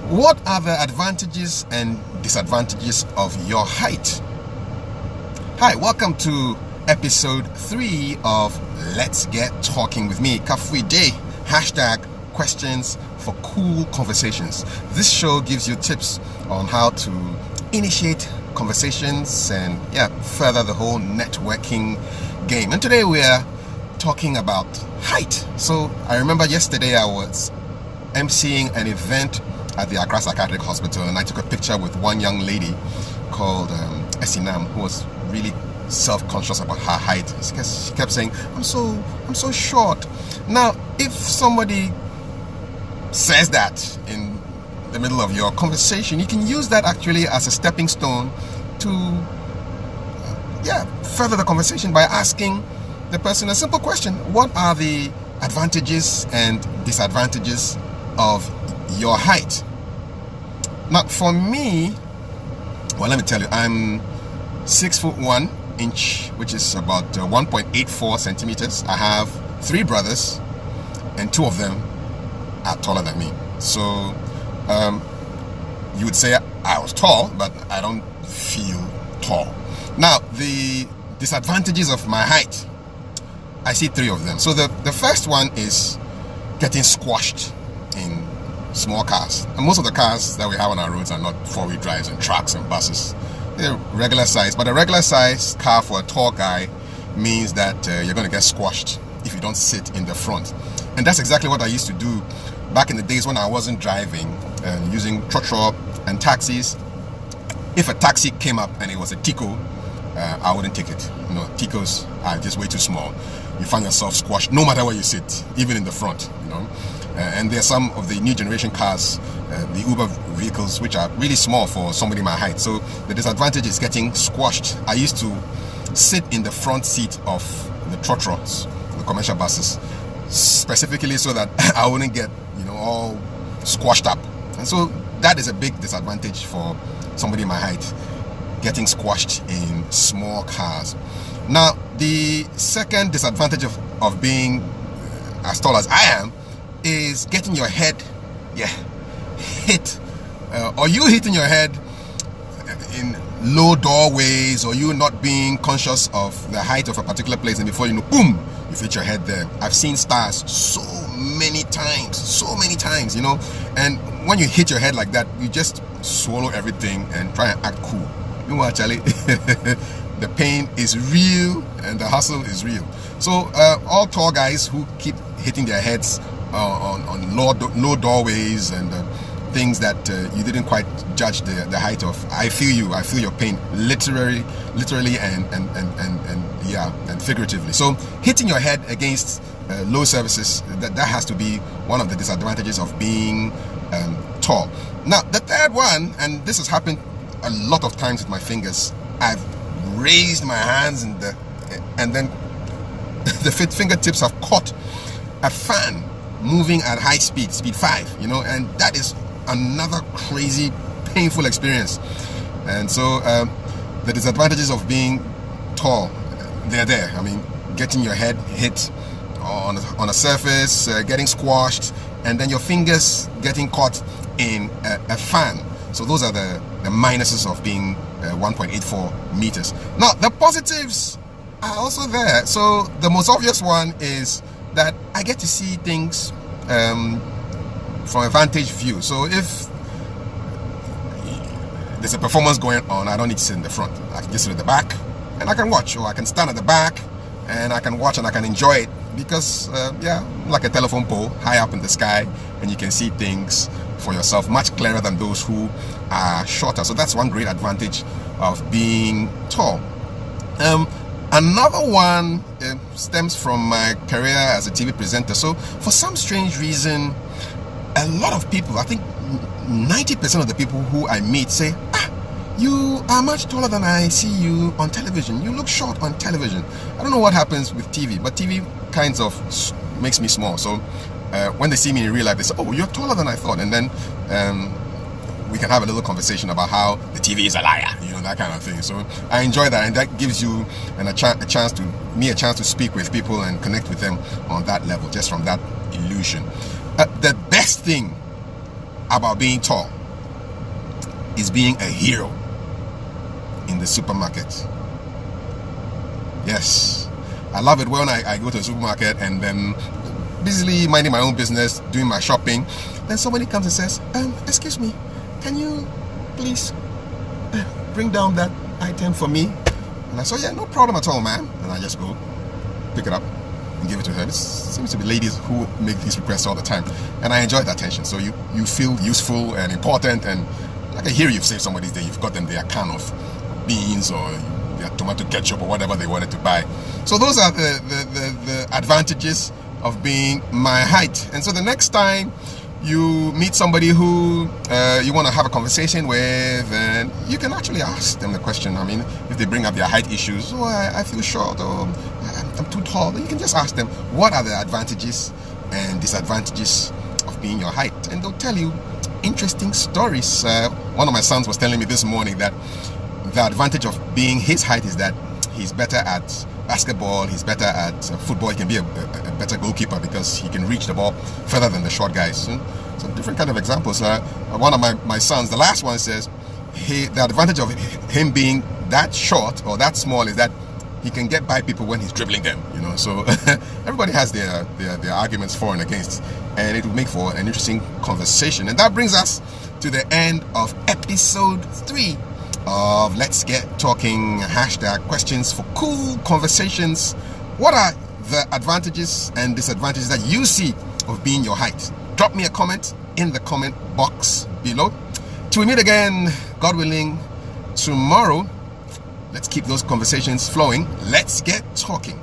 What are the advantages and disadvantages of your height? Hi, welcome to episode 3 of Let's Get Talking with me, Kafui Day, #questions for cool conversations. This show gives you tips on how to initiate conversations and further the whole networking game. And today we are talking about height. So I remember yesterday I was emceeing an event at the Accra Psychiatric Hospital, and I took a picture with one young lady called Esinam, who was really self-conscious about her height. She kept saying, I'm so short. Now, if somebody says that in the middle of your conversation, you can use that actually as a stepping stone to further the conversation by asking the person a simple question. What are the advantages and disadvantages of your height? Now, for me, well, let me tell you, I'm 6'1" which is about 1.84 centimeters. I have 3 brothers, and 2 of them are taller than me. So you would say I was tall, but I don't feel tall. Now, the disadvantages of my height, I see 3 of them. So the first one is getting squashed in small cars. And most of the cars that we have on our roads are not 4-wheel drives and trucks and buses. They're regular size. But a regular size car for a tall guy means that you're going to get squashed if you don't sit in the front. And that's exactly what I used to do back in the days when I wasn't driving, using trotro and taxis. If a taxi came up and it was a Tico, I wouldn't take it. You know, Ticos are just way too small. You find yourself squashed no matter where you sit, even in the front, you know. And there are some of the new generation cars, the Uber vehicles, which are really small for somebody my height. So the disadvantage is getting squashed. I used to sit in the front seat of the trotros, the commercial buses, specifically so that I wouldn't get, all squashed up. And so that is a big disadvantage for somebody my height, getting squashed in small cars. Now, the second disadvantage of being as tall as I am is getting your head hit, or you hitting your head in low doorways, or you not being conscious of the height of a particular place, and before you know, boom, you've hit your head there. I've seen stars so many times, and when you hit your head like that, you just swallow everything and try and act cool. Meanwhile, Charlie, the pain is real and the hustle is real. So all tall guys who keep hitting their heads on low doorways and things that you didn't quite judge the height of, I feel you. I feel your pain, literally and figuratively. So hitting your head against low surfaces, that has to be one of the disadvantages of being tall. Now, the third one, and this has happened a lot of times with my fingers, I've raised my hands and then the fingertips have caught a fan moving at high speed 5, and that is another crazy, painful experience. And so the disadvantages of being tall, they're there. I mean, getting your head hit on a surface, getting squashed, and then your fingers getting caught in a fan. So those are the minuses of being 1.84 meters. Now, the positives are also there. So the most obvious one is that I get to see things from a vantage view. So if there's a performance going on, I don't need to sit in the front. I can just sit at the back and I can watch, or I can stand at the back and I can watch and I can enjoy it, because like a telephone pole high up in the sky, and you can see things for yourself much clearer than those who are shorter. So that's one great advantage of being tall. Another one stems from my career as a TV presenter. So for some strange reason, a lot of people, I think 90% of the people who I meet say, you are much taller than I see you on television. You look short on television. I don't know what happens with TV, but TV kinds of makes me small. So when they see me in real life, they say, oh, you're taller than I thought. And then we can have a little conversation about how the TV is a liar, that kind of thing. So I enjoy that, and that gives you a chance to speak with people and connect with them on that level, just from that illusion. The best thing about being tall is being a hero in the supermarket. Yes, I love it when I go to the supermarket and then busily minding my own business, doing my shopping, then somebody comes and says, excuse me, can you please bring down that item for me? And I say, yeah, no problem at all, ma'am. And I just go pick it up and give it to her. It seems to be ladies who make these requests all the time, and I enjoy the attention. So you feel useful and important, and like I hear you've saved somebody's day, you've got them their can of beans or their tomato ketchup or whatever they wanted to buy. So those are the advantages of being my height. And so the next time you meet somebody who you want to have a conversation with, and you can actually ask them the question. I mean, if they bring up their height issues, I feel short, or I'm too tall, you can just ask them, what are the advantages and disadvantages of being your height? And they'll tell you interesting stories. One of my sons was telling me this morning that the advantage of being his height is that he's better at basketball, he's better at football, he can be a better goalkeeper because he can reach the ball further than the short guys. So different kind of examples. One of my sons, the last one, says the advantage of him being that short or that small is that he can get by people when he's dribbling them, so everybody has their arguments for and against, and it will make for an interesting conversation. And that brings us to the end of episode 3 of Let's Get Talking, #questions for cool conversations. What are the advantages and disadvantages that you see of being your height? Drop me a comment in the comment box below. Till we meet again, God willing, tomorrow, let's keep those conversations flowing. Let's get talking.